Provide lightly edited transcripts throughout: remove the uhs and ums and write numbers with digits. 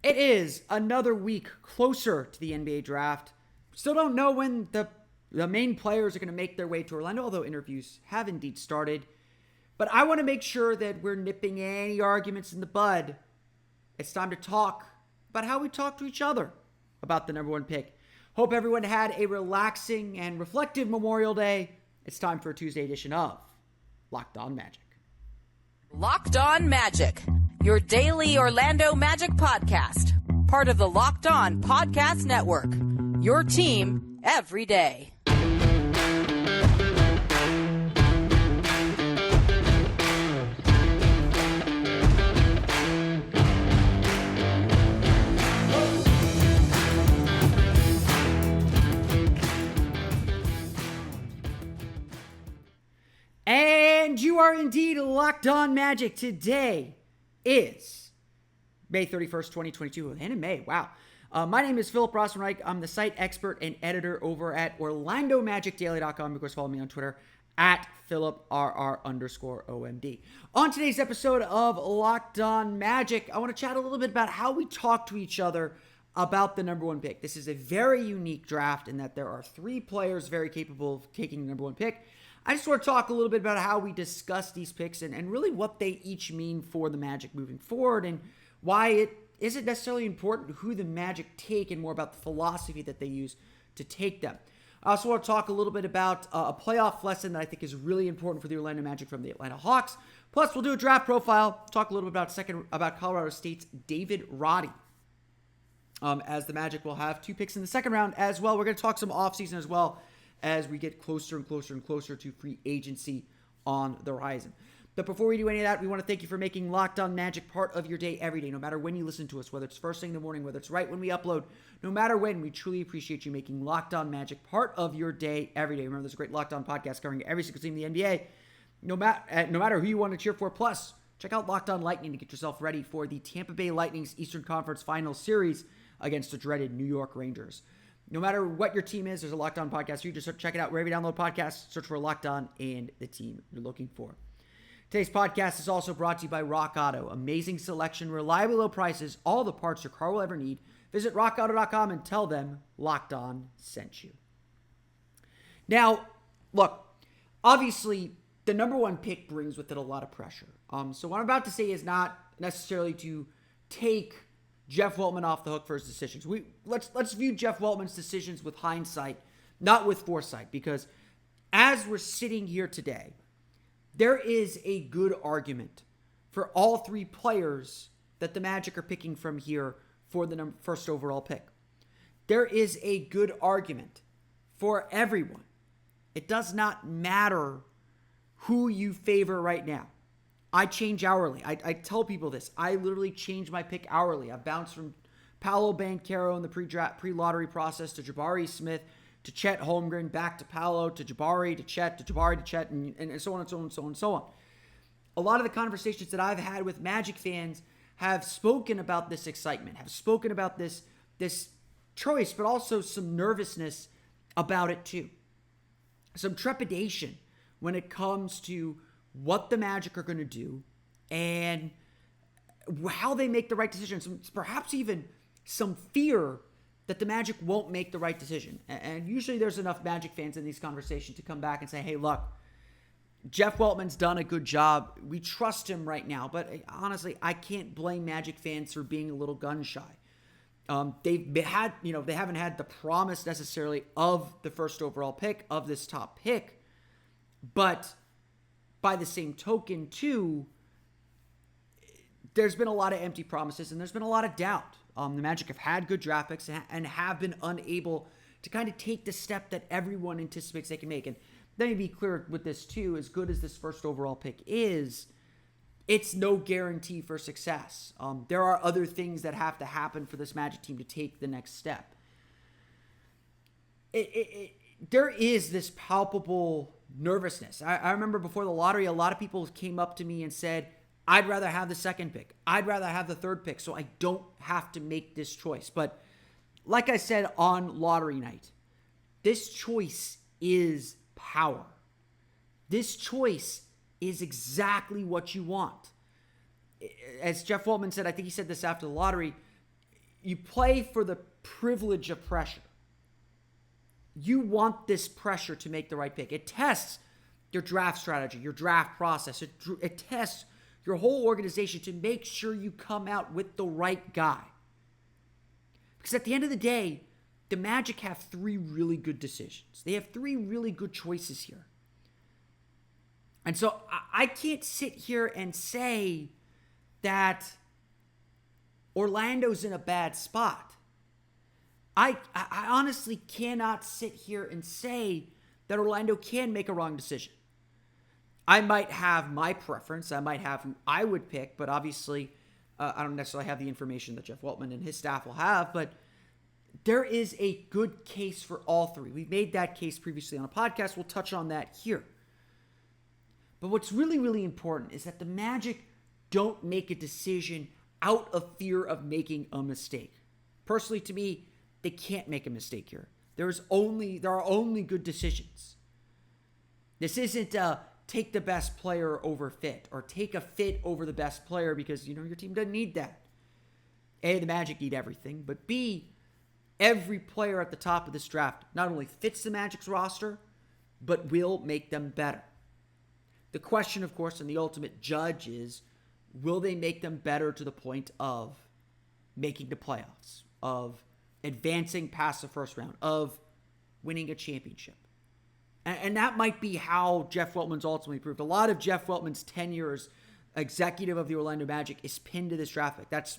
It is another week closer to the NBA draft. Still don't know when the main players are going to make their way to Orlando, although interviews have indeed started. But I want to make sure that we're nipping any arguments in the bud. It's time to talk about how we talk to each other about the number one pick. Hope everyone had a relaxing and reflective Memorial Day. It's time for a Tuesday edition of Locked On Magic. Locked On Magic, your daily Orlando Magic podcast. Part of the Locked On Podcast Network, your team every day. And you are indeed Locked On Magic. Today is May 31st, 2022. And in May, wow. My name is Philip Rosenreich. I'm the site expert and editor over at OrlandoMagicDaily.com. Of course, follow me on Twitter at PhilipRR_OMD. On today's episode of Locked On Magic, I want to chat a little bit about how we talk to each other about the number one pick. This is a very unique draft in that there are three players very capable of taking the number one pick. I just want to talk a little bit about how we discuss these picks and really what they each mean for the Magic moving forward and why it isn't necessarily important who the Magic take and more about the philosophy that they use to take them. I also want to talk a little bit about a playoff lesson that I think is really important for the Orlando Magic from the Atlanta Hawks. Plus, we'll do a draft profile, talk a little bit about Colorado State's David Roddy. As the Magic will have two picks in the second round as well. We're going to talk some offseason as well, as we get closer and closer and closer to free agency on the horizon. But before we do any of that, we want to thank you for making Locked On Magic part of your day every day, no matter when you listen to us, whether it's first thing in the morning, whether it's right when we upload, no matter when, we truly appreciate you making Locked On Magic part of your day every day. Remember, there's a great Locked On podcast covering every single team in the NBA, no matter who you want to cheer for. Plus, check out Locked On Lightning to get yourself ready for the Tampa Bay Lightning's Eastern Conference Finals series against the dreaded New York Rangers. No matter what your team is, there's a Locked On podcast. You just check it out wherever you download podcasts. Search for Locked On and the team you're looking for. Today's podcast is also brought to you by Rock Auto. Amazing selection, reliably low prices, all the parts your car will ever need. Visit rockauto.com and tell them Locked On sent you. Now, look, obviously, the number one pick brings with it a lot of pressure. So what I'm about to say is not necessarily to take Jeff Weltman off the hook for his decisions. Let's view Jeff Weltman's decisions with hindsight, not with foresight, because as we're sitting here today, there is a good argument for all three players that the Magic are picking from here for the first overall pick. There is a good argument for everyone. It does not matter who you favor right now. I change hourly. I tell people this. I literally change my pick hourly. I've bounced from Paolo Banchero in the pre-lottery process to Jabari Smith to Chet Holmgren, back to Paolo, to Jabari, to Chet, to Jabari, to Chet, and so on and so on and so on and so on. A lot of the conversations that I've had with Magic fans have spoken about this excitement, have spoken about this choice, but also some nervousness about it too. Some trepidation when it comes to what the Magic are going to do and how they make the right decision. Perhaps even some fear that the Magic won't make the right decision. And usually there's enough Magic fans in these conversations to come back and say, hey, look, Jeff Weltman's done a good job. We trust him right now. But honestly, I can't blame Magic fans for being a little gun shy. They haven't had the promise necessarily of the first overall pick, of this top pick. But by the same token, too, there's been a lot of empty promises and there's been a lot of doubt. The Magic have had good draft picks and have been unable to kind of take the step that everyone anticipates they can make. And let me be clear with this too, as good as this first overall pick is, it's no guarantee for success. There are other things that have to happen for this Magic team to take the next step. There is this palpable nervousness. I remember before the lottery, a lot of people came up to me and said, I'd rather have the second pick. I'd rather have the third pick so I don't have to make this choice. But like I said on lottery night, this choice is power. This choice is exactly what you want. As Jeff Weltman said, I think he said this after the lottery, you play for the privilege of pressure. You want this pressure to make the right pick. It tests your draft strategy, your draft process. It tests your whole organization to make sure you come out with the right guy. Because at the end of the day, the Magic have 3 really good decisions. They have 3 really good choices here. And so I can't sit here and say that Orlando's in a bad spot. I honestly cannot sit here and say that Orlando can make a wrong decision. I might have my preference. I might have who I would pick, but obviously I don't necessarily have the information that Jeff Weltman and his staff will have, but there is a good case for all 3. We've made that case previously on a podcast. We'll touch on that here. But what's really, really important is that the Magic don't make a decision out of fear of making a mistake. Personally, to me, they can't make a mistake here. There are only good decisions. This isn't take the best player over fit or take a fit over the best player because, your team doesn't need that. A, the Magic need everything, but B, every player at the top of this draft not only fits the Magic's roster, but will make them better. The question, of course, and the ultimate judge is, will they make them better to the point of making the playoffs, of advancing past the first round, of winning a championship? And that might be how Jeff Weltman's ultimately proved. A lot of Jeff Weltman's tenure as executive of the Orlando Magic is pinned to this draft pick. That's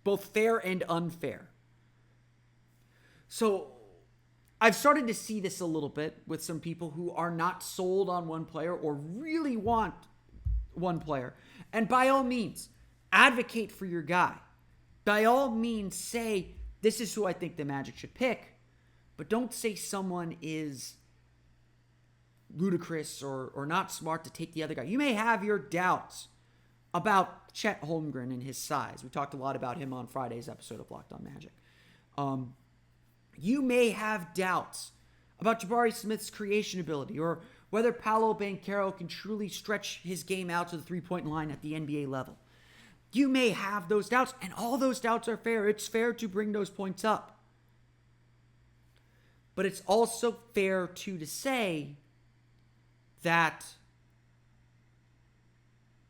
both fair and unfair. So I've started to see this a little bit with some people who are not sold on one player or really want one player. And by all means, advocate for your guy. By all means, say, this is who I think the Magic should pick. But don't say someone is ludicrous or not smart to take the other guy. You may have your doubts about Chet Holmgren and his size. We talked a lot about him on Friday's episode of Locked On Magic. You may have doubts about Jabari Smith's creation ability or whether Paolo Banchero can truly stretch his game out to the three-point line at the NBA level. You may have those doubts, and all those doubts are fair. It's fair to bring those points up. But it's also fair, too, to say that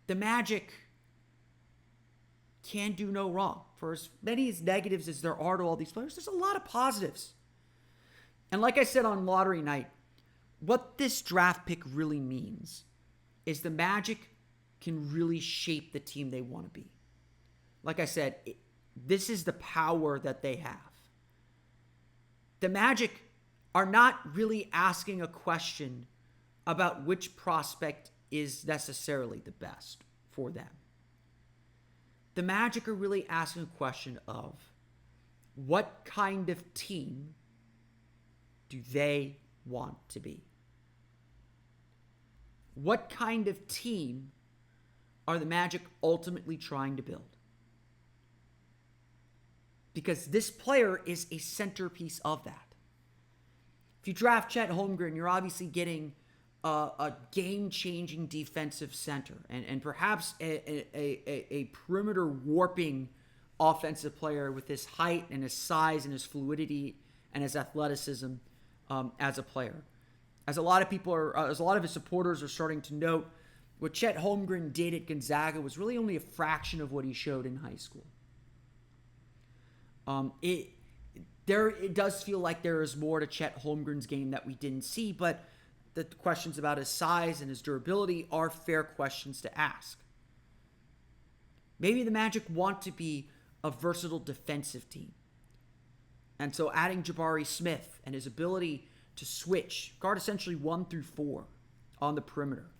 the Magic can do no wrong. For as many as negatives as there are to all these players, there's a lot of positives. And like I said on lottery night, what this draft pick really means is the Magic can really shape the team they want to be. Like I said, this is the power that they have. The Magic are not really asking a question about which prospect is necessarily the best for them. The Magic are really asking a question of what kind of team do they want to be? What kind of team are the Magic ultimately trying to build? Because this player is a centerpiece of that. If you draft Chet Holmgren, you're obviously getting a game-changing defensive center and perhaps a perimeter warping offensive player with his height and his size and his fluidity and his athleticism as a player. As a lot of his supporters are starting to note, what Chet Holmgren did at Gonzaga was really only a fraction of what he showed in high school. It does feel like there is more to Chet Holmgren's game that we didn't see, but the questions about his size and his durability are fair questions to ask. Maybe the Magic want to be a versatile defensive team. And so adding Jabari Smith and his ability to switch, guard essentially 1 through 4 on the perimeter.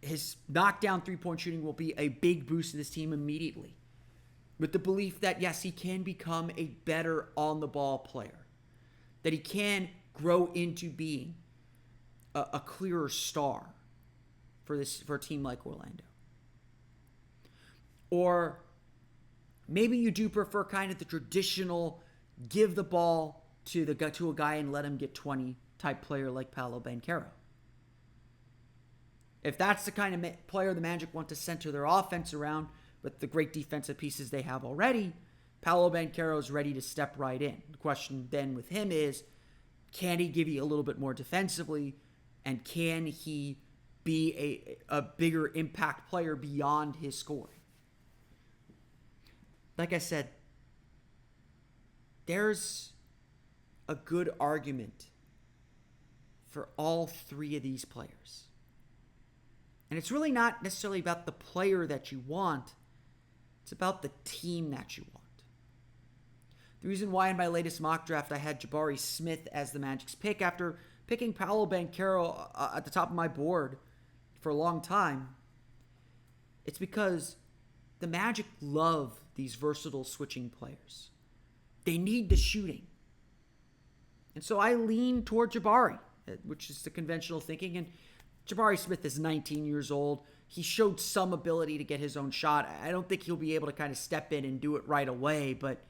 His knockdown three-point shooting will be a big boost to this team immediately. With the belief that, yes, he can become a better on-the-ball player. That he can grow into being a clearer star for a team like Orlando. Or maybe you do prefer kind of the traditional give the ball to a guy and let him get 20 type player like Paolo Banchero. If that's the kind of player the Magic want to center their offense around with the great defensive pieces they have already, Paolo Banchero is ready to step right in. The question then with him is, can he give you a little bit more defensively, and can he be a bigger impact player beyond his scoring? Like I said, there's a good argument for all three of these players. And it's really not necessarily about the player that you want. It's about the team that you want. The reason why in my latest mock draft I had Jabari Smith as the Magic's pick after picking Paolo Banchero at the top of my board for a long time, it's because the Magic love these versatile switching players. They need the shooting. And so I lean toward Jabari, which is the conventional thinking. And Jabari Smith is 19 years old. He showed some ability to get his own shot. I don't think he'll be able to kind of step in and do it right away, but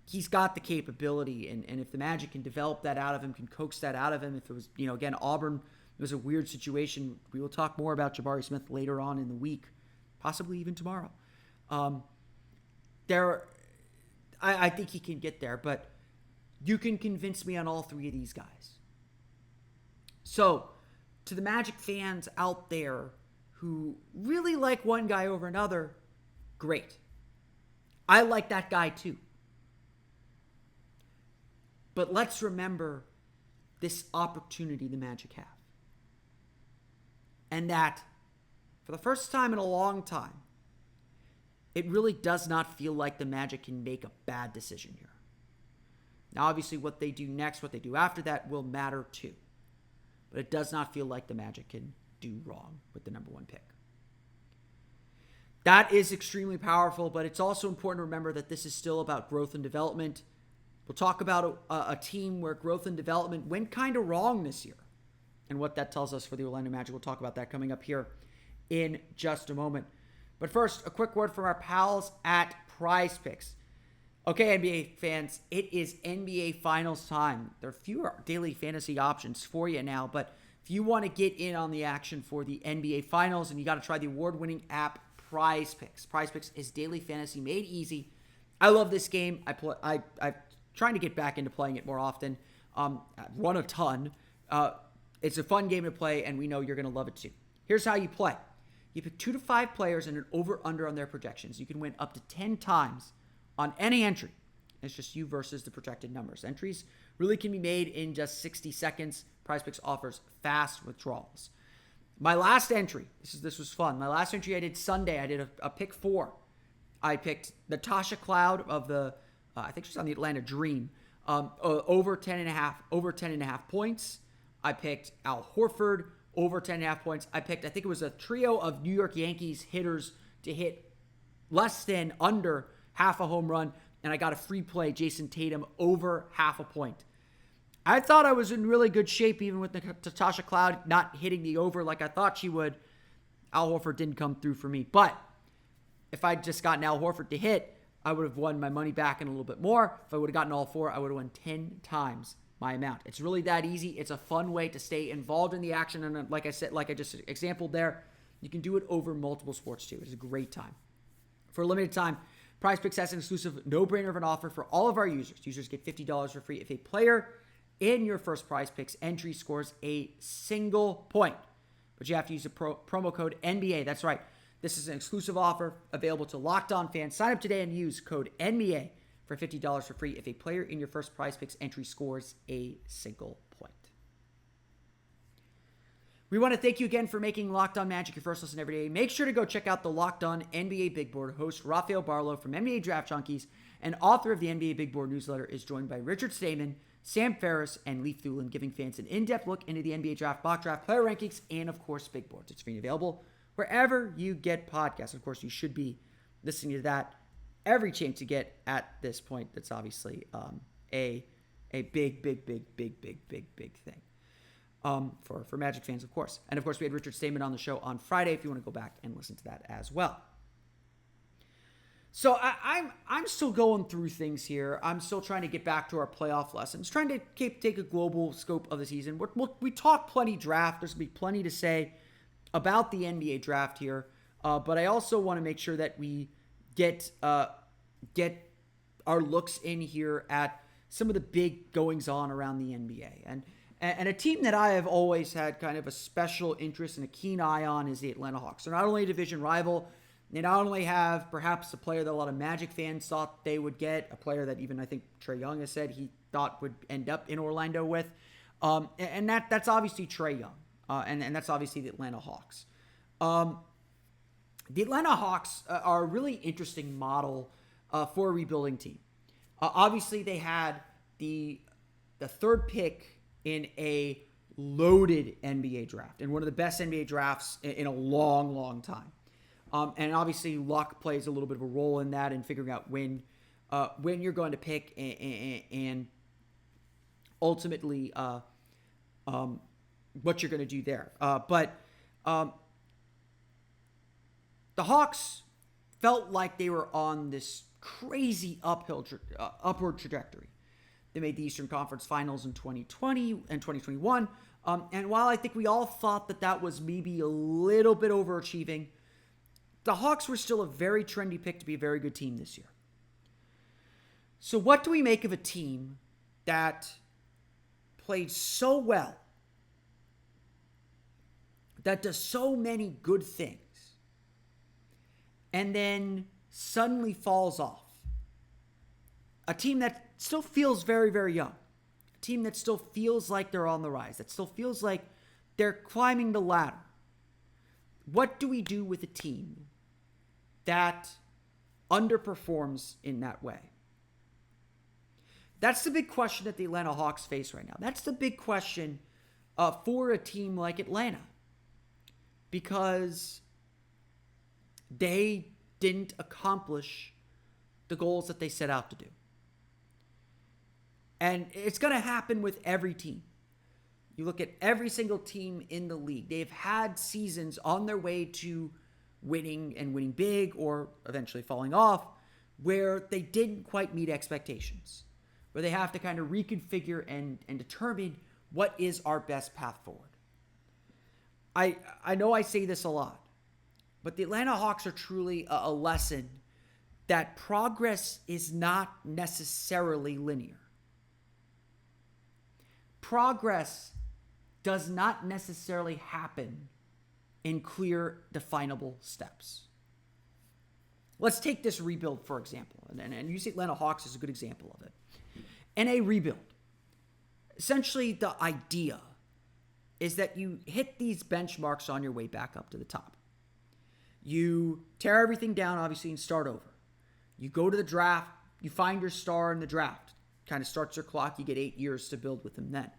he's got the capability. And if the Magic can develop that out of him, can coax that out of him, if it was, again, Auburn, it was a weird situation. We will talk more about Jabari Smith later on in the week, possibly even tomorrow. I think he can get there, but you can convince me on all three of these guys. So, to the Magic fans out there who really like one guy over another, great. I like that guy too. But let's remember this opportunity the Magic have. And that, for the first time in a long time, it really does not feel like the Magic can make a bad decision here. Now, obviously, what they do next, what they do after that will matter too. But it does not feel like the Magic can do wrong with the number one pick. That is extremely powerful, but it's also important to remember that this is still about growth and development. We'll talk about a team where growth and development went kind of wrong this year and what that tells us for the Orlando Magic. We'll talk about that coming up here in just a moment. But first, a quick word from our pals at PrizePicks. Okay, NBA fans, it is NBA Finals time. There are fewer daily fantasy options for you now, but if you want to get in on the action for the NBA Finals, and you got to try the award-winning app PrizePicks. PrizePicks is daily fantasy made easy. I love this game. I'm trying to get back into playing it more often. I've run a ton. It's a fun game to play, and we know you're going to love it too. Here's how you play. You pick 2 to 5 players and an over-under on their projections. You can win up to 10 times on any entry. It's just you versus the projected numbers. Entries really can be made in just 60 seconds. PrizePicks offers fast withdrawals. My last entry, this was fun. My last entry I did Sunday. I did a pick 4. I picked Natasha Cloud of the, I think she's on the Atlanta Dream, over 10.5 points. I picked Al Horford over 10.5 points. I think it was a trio of New York Yankees hitters to hit less than under half a home run, and I got a free play, Jason Tatum, over half a point. I thought I was in really good shape, even with Natasha Cloud not hitting the over like I thought she would. Al Horford didn't come through for me, but if I'd just gotten Al Horford to hit, I would have won my money back and a little bit more. If I would have gotten all 4, I would have won 10 times my amount. It's really that easy. It's a fun way to stay involved in the action. And like I said, like I just exampled there, you can do it over multiple sports too. It's a great time. For a limited time, PrizePicks has an exclusive no-brainer of an offer for all of our users. Users get $50 for free if a player in your first PrizePicks entry scores a single point. But you have to use the promo code NBA. That's right. This is an exclusive offer available to Locked On fans. Sign up today and use code NBA for $50 for free if a player in your first PrizePicks entry scores a single point. We want to thank you again for making Locked On Magic your first listen every day. Make sure to go check out the Locked On NBA Big Board. Host Rafael Barlow from NBA Draft Junkies and author of the NBA Big Board newsletter is joined by Richard Stamen, Sam Ferris, and Leif Thulin, giving fans an in-depth look into the NBA draft, mock draft, player rankings, and, of course, big boards. It's free and available wherever you get podcasts. Of course, you should be listening to that every chance you get at this point. That's obviously a big thing for Magic fans, of course. And, of course, we had Richard Stamen on the show on Friday if you want to go back and listen to that as well. So I'm still going through things here. I'm still trying to get back to our playoff lessons, trying to take a global scope of the season. We talk plenty draft. There's going to be plenty to say about the NBA draft here. But I also want to make sure that we get our looks in here at some of the big goings on around the NBA. And a team that I have always had kind of a special interest and a keen eye on is the Atlanta Hawks. They're not only a division rival, they not only have perhaps a player that a lot of Magic fans thought they would get, a player that even I think Trae Young has said he thought would end up in Orlando with, and that's obviously Trae Young, and that's obviously the Atlanta Hawks. The Atlanta Hawks are a really interesting model for a rebuilding team. Obviously, they had the third pick in a loaded NBA draft, and one of the best NBA drafts in a long, long time. And obviously, luck plays a little bit of a role in that, and figuring out when you're going to pick and ultimately what you're going to do there. But the Hawks felt like they were on this crazy upward trajectory. They made the Eastern Conference Finals in 2020 and 2021. And while I think we all thought that was maybe a little bit overachieving, the Hawks were still a very trendy pick to be a very good team this year. So what do we make of a team that played so well, that does so many good things, and then suddenly falls off? A team that still feels very, very young. A team that still feels like they're on the rise. That still feels like they're climbing the ladder. What do we do with a team that underperforms in that way? That's the big question that the Atlanta Hawks face right now. That's the big question for a team like Atlanta. Because they didn't accomplish the goals that they set out to do. And it's going to happen with every team. You look at every single team in the league. They've had seasons on their way to winning and winning big, or eventually falling off, where they didn't quite meet expectations, where they have to kind of reconfigure and determine what is our best path forward. I know I say this a lot, but the Atlanta Hawks are truly a lesson that progress is not necessarily linear. Progress does not necessarily happen in clear, definable steps. Let's take this rebuild, for example, and use the Atlanta Hawks as a good example of it. In a rebuild, essentially the idea is that you hit these benchmarks on your way back up to the top. You tear everything down, obviously, and start over. You go to the draft, you find your star in the draft. Kind of starts your clock, you get 8 years to build with them then.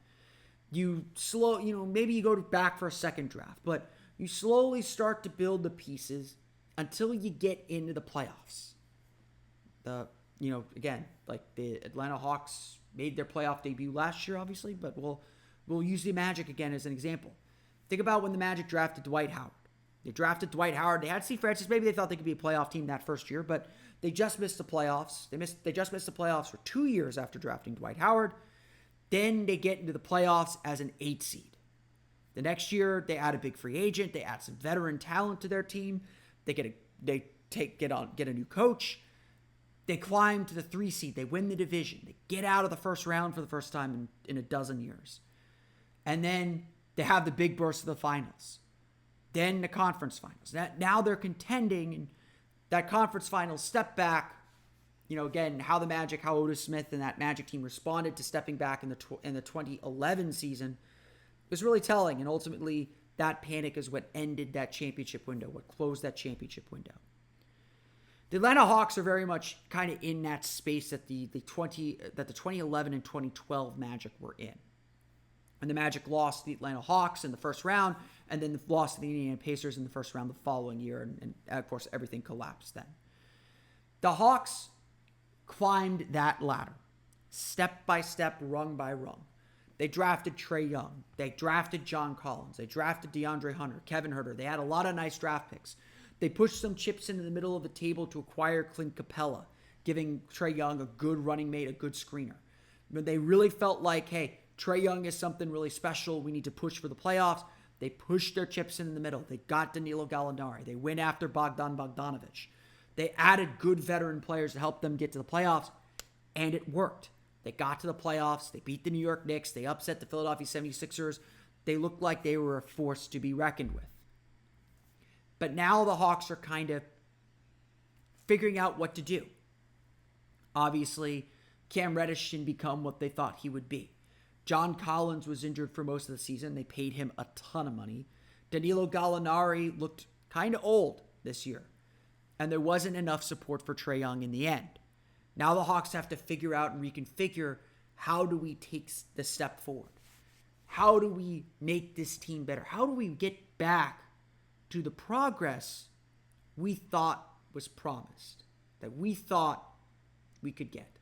Maybe you go back for a second draft, but you slowly start to build the pieces until you get into the playoffs. Again, like the Atlanta Hawks made their playoff debut last year, obviously, but we'll use the Magic again as an example. Think about when the Magic drafted Dwight Howard. They drafted Dwight Howard. They had Steve Francis. Maybe they thought they could be a playoff team that first year, but they just missed the playoffs. They just missed the playoffs for 2 years after drafting Dwight Howard. Then they get into the playoffs as an 8 seed. The next year, they add a big free agent. They add some veteran talent to their team. They get a new coach. They climb to the 3 seed. They win the division. They get out of the first round for the first time in a dozen years. And then they have the big burst of the finals. Then the conference finals. Now they're contending, and that conference finals step back. Again, how Otis Smith and that Magic team responded to stepping back in the 2011 season was really telling. And ultimately, that panic is what ended that championship window, what closed that championship window. The Atlanta Hawks are very much kind of in that space that the 2011 and 2012 Magic were in. And the Magic lost to the Atlanta Hawks in the first round, and then lost to the Indiana Pacers in the first round the following year, and of course everything collapsed then. The Hawks climbed that ladder, step by step, rung by rung. They drafted Trae Young. They drafted John Collins. They drafted DeAndre Hunter, Kevin Huerter. They had a lot of nice draft picks. They pushed some chips into the middle of the table to acquire Clint Capella, giving Trae Young a good running mate, a good screener. But they really felt like, hey, Trae Young is something really special. We need to push for the playoffs. They pushed their chips in the middle. They got Danilo Gallinari. They went after Bogdan Bogdanovic. They added good veteran players to help them get to the playoffs. And it worked. They got to the playoffs. They beat the New York Knicks. They upset the Philadelphia 76ers. They looked like they were a force to be reckoned with. But now the Hawks are kind of figuring out what to do. Obviously, Cam Reddish didn't become what they thought he would be. John Collins was injured for most of the season. They paid him a ton of money. Danilo Gallinari looked kind of old this year. And there wasn't enough support for Trae Young in the end. Now the Hawks have to figure out and reconfigure, how do we take the step forward? How do we make this team better? How do we get back to the progress we thought was promised, that we thought we could get?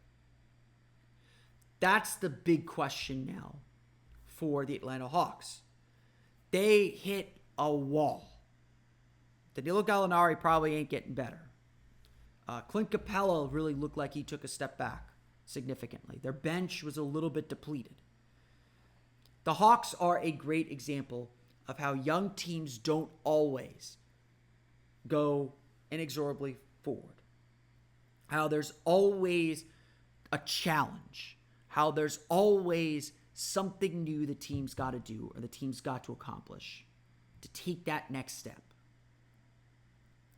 That's the big question now for the Atlanta Hawks. They hit a wall. Danilo Gallinari probably ain't getting better. Clint Capella really looked like he took a step back significantly. Their bench was a little bit depleted. The Hawks are a great example of how young teams don't always go inexorably forward. How there's always a challenge. How there's always something new the team's got to do or the team's got to accomplish to take that next step.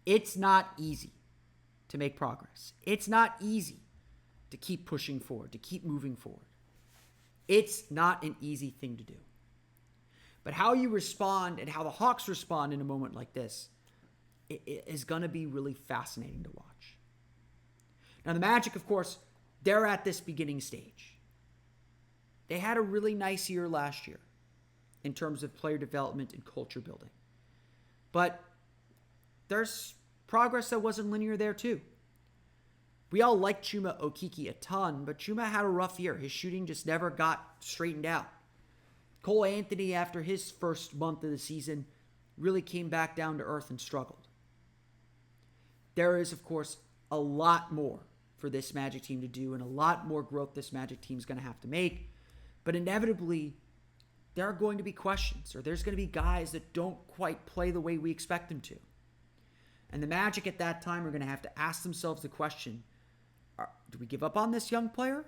It's not easy to make progress. It's not easy to keep pushing forward, to keep moving forward. It's not an easy thing to do. But how you respond and how the Hawks respond in a moment like this is going to be really fascinating to watch. Now, the Magic, of course, they're at this beginning stage. They had a really nice year last year in terms of player development and culture building. But there's progress that wasn't linear there too. We all like Chuma Okeke a ton, but Chuma had a rough year. His shooting just never got straightened out. Cole Anthony, after his first month of the season, really came back down to earth and struggled. There is, of course, a lot more for this Magic team to do and a lot more growth this Magic team is going to have to make. But inevitably, there are going to be questions, or there's going to be guys that don't quite play the way we expect them to. And the Magic at that time are going to have to ask themselves the question, do we give up on this young player?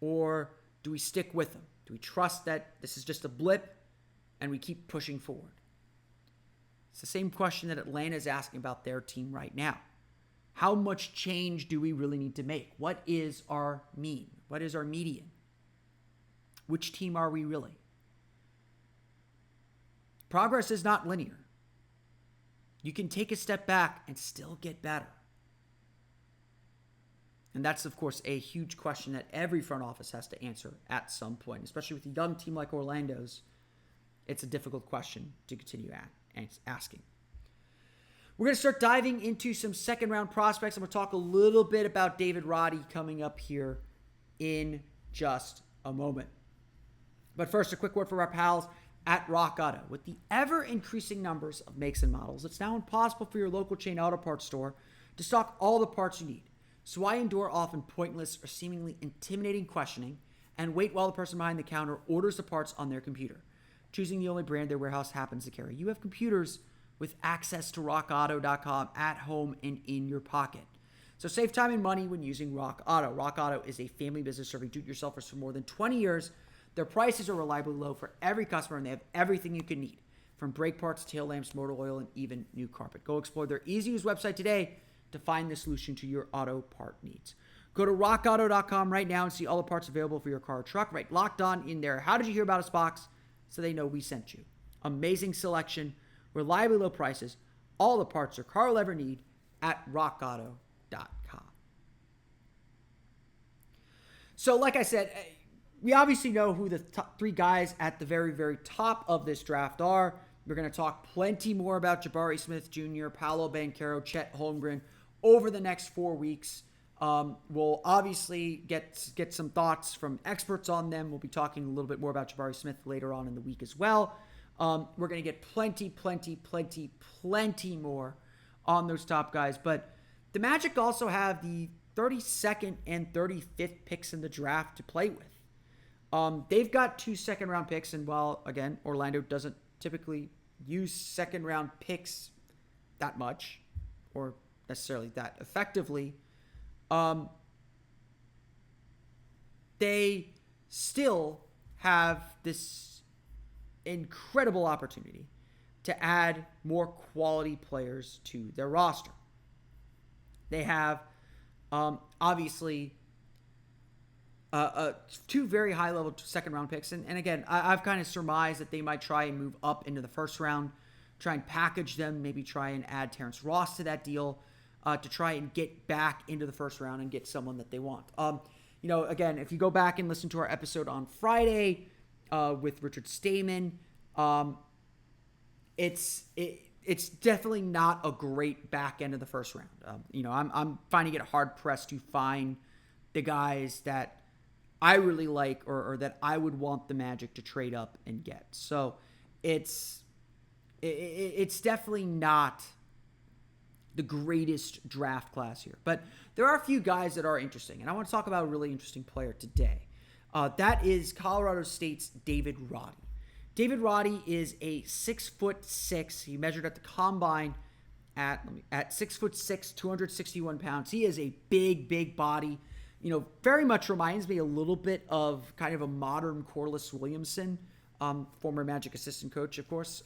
Or do we stick with him? Do we trust that this is just a blip and we keep pushing forward? It's the same question that Atlanta is asking about their team right now. How much change do we really need to make? What is our mean? What is our median? Which team are we really? Progress is not linear. You can take a step back and still get better. And that's, of course, a huge question that every front office has to answer at some point, especially with a young team like Orlando's. It's a difficult question to continue asking. We're going to start diving into some second-round prospects. I'm going to talk a little bit about David Roddy coming up here in just a moment. But first, a quick word for our pals at Rock Auto. With the ever-increasing numbers of makes and models, it's now impossible for your local chain auto parts store to stock all the parts you need. So I endure often pointless or seemingly intimidating questioning and wait while the person behind the counter orders the parts on their computer, choosing the only brand their warehouse happens to carry. You have computers with access to rockauto.com at home and in your pocket. So save time and money when using Rock Auto. Rock Auto is a family business serving do-it-yourselfers for more than 20 years. Their prices are reliably low for every customer, and they have everything you can need, from brake parts, tail lamps, motor oil, and even new carpet. Go explore their easy-to-use website today to find the solution to your auto part needs. Go to rockauto.com right now and see all the parts available for your car or truck. Right, Locked On in there. How did you hear about us box? So they know we sent you. Amazing selection, reliably low prices, all the parts your car will ever need at rockauto.com. So like I said, we obviously know who the top three guys at the very, very top of this draft are. We're going to talk plenty more about Jabari Smith Jr., Paolo Banchero, Chet Holmgren over the next 4 weeks. We'll obviously get some thoughts from experts on them. We'll be talking a little bit more about Jabari Smith later on in the week as well. We're going to get plenty more on those top guys. But the Magic also have the 32nd and 35th picks in the draft to play with. They've got 2 second-round picks, and while, again, Orlando doesn't typically use second-round picks that much or necessarily that effectively, they still have this incredible opportunity to add more quality players to their roster. They have, obviously, two very high-level second-round picks. And again, I've kind of surmised that they might try and move up into the first round, try and package them, maybe try and add Terrence Ross to that deal to try and get back into the first round and get someone that they want. Again, if you go back and listen to our episode on Friday with Richard Stamen, it's definitely not a great back end of the first round. I'm finding it hard pressed to find the guys that I really like or that I would want the Magic to trade up and get. So it's definitely not the greatest draft class here. But there are a few guys that are interesting, and I want to talk about a really interesting player today. That is Colorado State's David Roddy. David Roddy is a 6'6". He measured at the combine at 6'6", 261 pounds. He is a big body. Very much reminds me a little bit of kind of a modern Corliss Williamson, former Magic assistant coach, of course.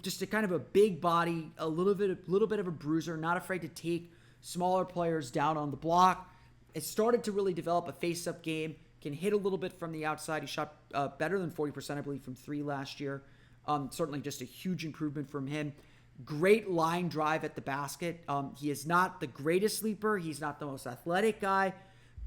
Just a kind of a big body, a little bit of a bruiser, not afraid to take smaller players down on the block. It started to really develop a face-up game. Can hit a little bit from the outside. He shot better than 40%, I believe, from three last year. Certainly just a huge improvement from him. Great line drive at the basket. He is not the greatest leaper. He's not the most athletic guy,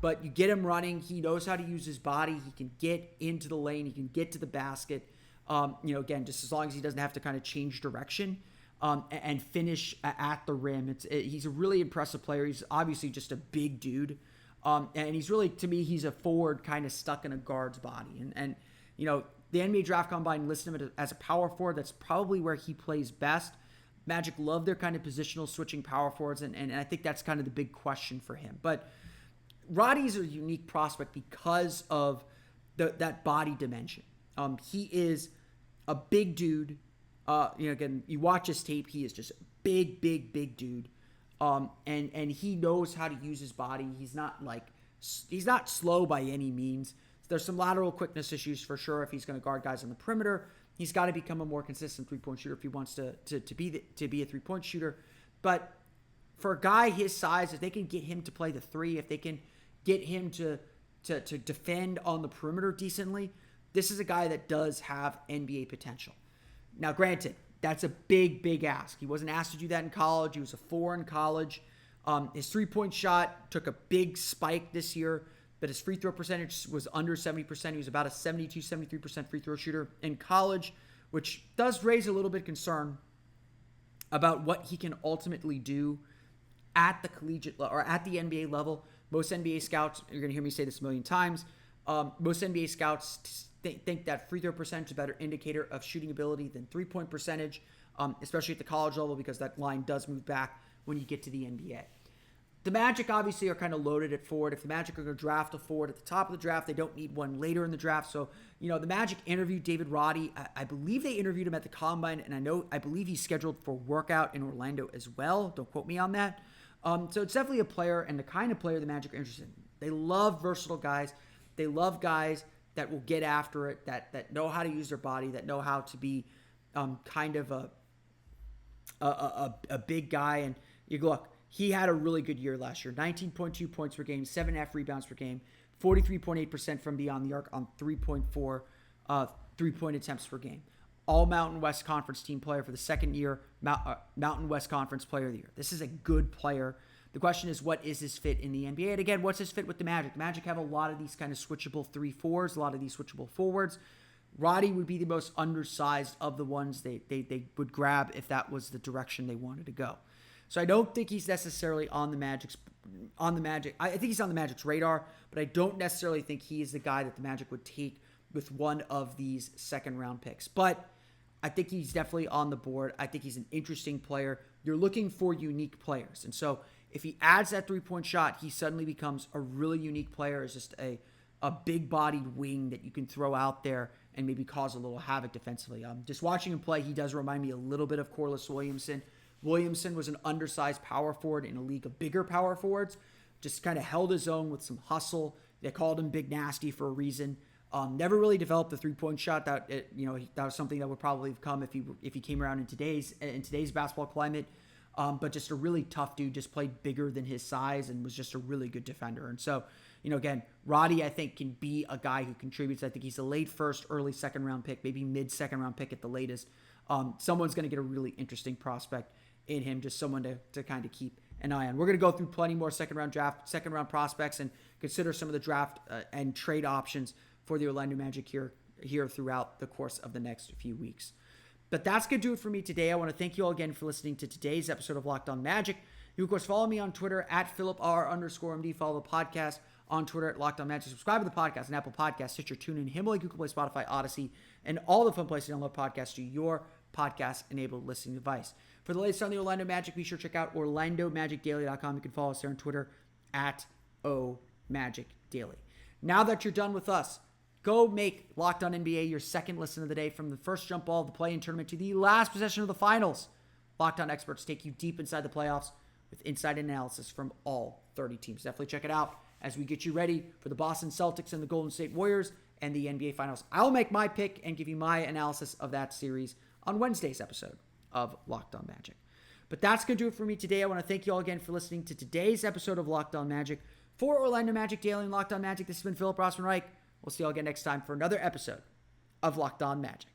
but you get him running. He knows how to use his body. He can get into the lane. He can get to the basket. Again, just as long as he doesn't have to kind of change direction and finish at the rim. He's a really impressive player. He's obviously just a big dude. And he's really, to me, he's a forward kind of stuck in a guard's body. And the NBA Draft Combine listed him as a power forward. That's probably where he plays best. Magic love their kind of positional switching power forwards, and I think that's kind of the big question for him. But Roddy's a unique prospect because of that body dimension. He is a big dude. Again, you watch his tape, he is just a big dude. And he knows how to use his body. He's not slow by any means. There's some lateral quickness issues for sure if he's going to guard guys on the perimeter. He's got to become a more consistent three-point shooter if he wants to be a three-point shooter. But for a guy his size, if they can get him to play the three, if they can get him to defend on the perimeter decently, this is a guy that does have NBA potential. Now, granted, that's a big ask. He wasn't asked to do that in college. He was a 4 in college. His three-point shot took a big spike this year, but his free throw percentage was under 70%. He was about a 72, 73% free throw shooter in college, which does raise a little bit of concern about what he can ultimately do at the collegiate or at the NBA level. Most NBA scouts, you're going to hear me say this a million times, most NBA scouts think that free throw percentage is a better indicator of shooting ability than three-point percentage, especially at the college level, because that line does move back when you get to the NBA. The Magic obviously are kind of loaded at forward. If the Magic are going to draft a forward at the top of the draft, they don't need one later in the draft. So, the Magic interviewed David Roddy. I believe they interviewed him at the Combine, and I believe he's scheduled for workout in Orlando as well. Don't quote me on that. So it's definitely a player and the kind of player the Magic are interested in. They love versatile guys. They love guys that will get after it, that know how to use their body, that know how to be kind of a big guy. And you look, he had a really good year last year. 19.2 points per game, 7.5 rebounds per game, 43.8% from beyond the arc on 3.4 three-point attempts per game. All Mountain West Conference team player for the second year, Mountain West Conference player of the year. This is a good player. The question is, what is his fit in the NBA? And again, what's his fit with the Magic? The Magic have a lot of these kind of switchable 3-4s, a lot of these switchable forwards. Roddy would be the most undersized of the ones they would grab if that was the direction they wanted to go. So I don't think he's necessarily on the Magic. I think he's on the Magic's radar, but I don't necessarily think he is the guy that the Magic would take with one of these second-round picks. But I think he's definitely on the board. I think he's an interesting player. You're looking for unique players. And so if he adds that three-point shot, he suddenly becomes a really unique player as just a big-bodied wing that you can throw out there and maybe cause a little havoc defensively. Just watching him play, he does remind me a little bit of Corliss Williamson. Williamson was an undersized power forward in a league of bigger power forwards. Just kind of held his own with some hustle, They called him Big Nasty for a reason. Never really developed the 3-point shot. That was something that would probably have come if he came around in today's basketball climate. But just a really tough dude. Just played bigger than his size and was just a really good defender. And so, again, Roddy, I think, can be a guy who contributes. I think he's a late first, early second round pick, maybe mid second round pick at the latest. Someone's going to get a really interesting prospect in him, just someone to kind of keep an eye on. We're going to go through plenty more second round prospects and consider some of the draft and trade options for the Orlando Magic here throughout the course of the next few weeks. But that's going to do it for me today. I want to thank you all again for listening to today's episode of Locked On Magic. You, of course, follow me on Twitter at @PhilipR_MD. Follow the podcast on Twitter at Locked On Magic. Subscribe to the podcast on Apple Podcasts, Stitcher, TuneIn, Himalaya, Google Play, Spotify, Odyssey, and all the fun places to download podcasts to your podcast-enabled listening device. For the latest on the Orlando Magic, be sure to check out OrlandoMagicDaily.com. You can follow us there on Twitter at @OMagicDaily. Now that you're done with us, go make Locked On NBA your second listen of the day. From the first jump ball of the play-in tournament to the last possession of the finals, Locked On experts take you deep inside the playoffs with inside analysis from all 30 teams. Definitely check it out as we get you ready for the Boston Celtics and the Golden State Warriors and the NBA Finals. I'll make my pick and give you my analysis of that series on Wednesday's episode of Locked On Magic. But that's going to do it for me today. I want to thank you all again for listening to today's episode of Locked On Magic. For Orlando Magic Daily and Locked On Magic, this has been Philip Rossman-Reich. We'll see you all again next time for another episode of Locked On Magic.